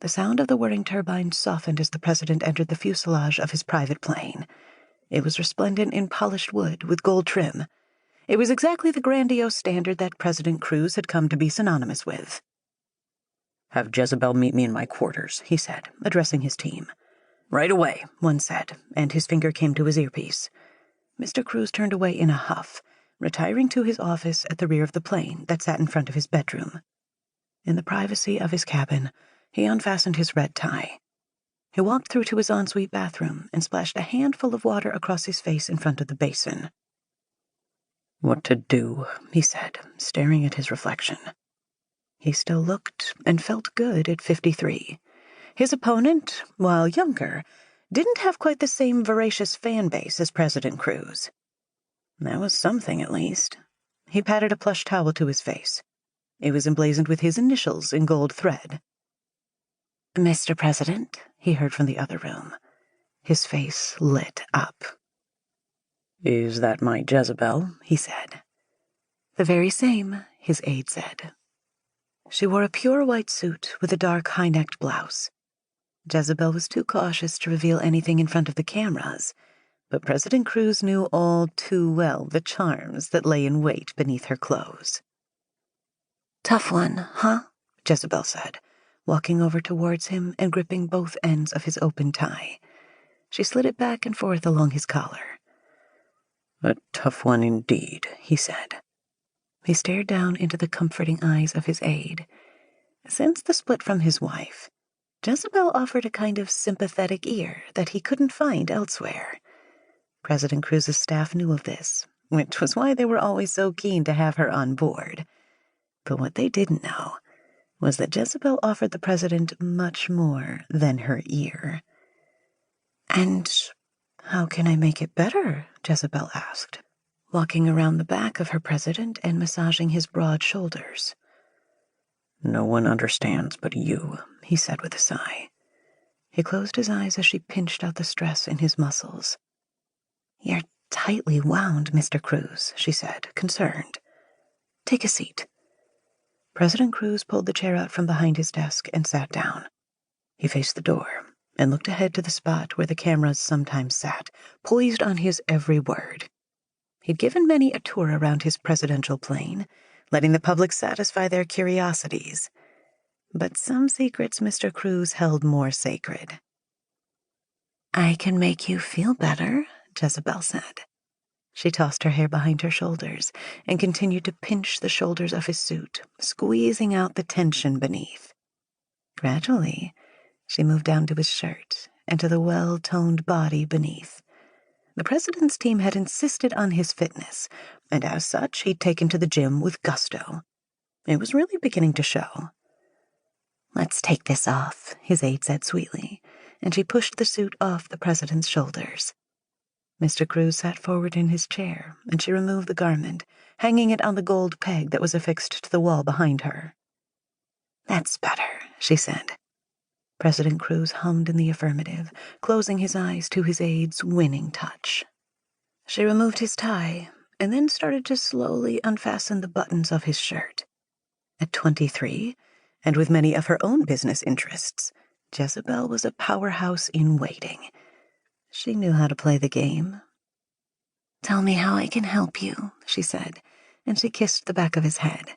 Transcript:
The sound of the whirring turbines softened as the president entered the fuselage of his private plane. It was resplendent in polished wood with gold trim. It was exactly the grandiose standard that President Cruz had come to be synonymous with. "Have Jezebel meet me in my quarters," he said, addressing his team. "Right away," one said, and his finger came to his earpiece. Mr. Cruz turned away in a huff, retiring to his office at the rear of the plane that sat in front of his bedroom. In the privacy of his cabin, he unfastened his red tie. He walked through to his ensuite bathroom and splashed a handful of water across his face in front of the basin. "What to do?" he said, staring at his reflection. He still looked and felt good at 53. His opponent, while younger, didn't have quite the same voracious fan base as President Cruz. That was something, at least. He patted a plush towel to his face. It was emblazoned with his initials in gold thread. "Mr. President," he heard from the other room. His face lit up. "Is that my Jezebel?" he said. "The very same," his aide said. She wore a pure white suit with a dark high-necked blouse. Jezebel was too cautious to reveal anything in front of the cameras, but President Cruz knew all too well the charms that lay in wait beneath her clothes. "Tough one, huh?" Jezebel said, walking over towards him and gripping both ends of his open tie. She slid it back and forth along his collar. "A tough one indeed," he said. He stared down into the comforting eyes of his aide. Since the split from his wife, Jezebel offered a kind of sympathetic ear that he couldn't find elsewhere. President Cruz's staff knew of this, which was why they were always so keen to have her on board. But what they didn't know was that Jezebel offered the president much more than her ear. "And how can I make it better?" Jezebel asked, walking around the back of her president and massaging his broad shoulders. "No one understands but you," he said with a sigh. He closed his eyes as she pinched out the stress in his muscles. "You're tightly wound, Mr. Cruz," she said, concerned. "Take a seat." President Cruz pulled the chair out from behind his desk and sat down. He faced the door and looked ahead to the spot where the cameras sometimes sat, poised on his every word. He'd given many a tour around his presidential plane, letting the public satisfy their curiosities. But some secrets Mr. Cruz held more sacred. "I can make you feel better," Jezebel said. She tossed her hair behind her shoulders and continued to pinch the shoulders of his suit, squeezing out the tension beneath. Gradually, she moved down to his shirt and to the well-toned body beneath. The president's team had insisted on his fitness, and as such, he'd taken to the gym with gusto. It was really beginning to show. "Let's take this off," his aide said sweetly, and she pushed the suit off the president's shoulders. Mr. Cruz sat forward in his chair, and she removed the garment, hanging it on the gold peg that was affixed to the wall behind her. "That's better," she said. President Cruz hummed in the affirmative, closing his eyes to his aide's winning touch. She removed his tie, and then started to slowly unfasten the buttons of his shirt. At 23, and with many of her own business interests, Jezebel was a powerhouse in waiting. She knew how to play the game. "Tell me how I can help you," she said, and she kissed the back of his head.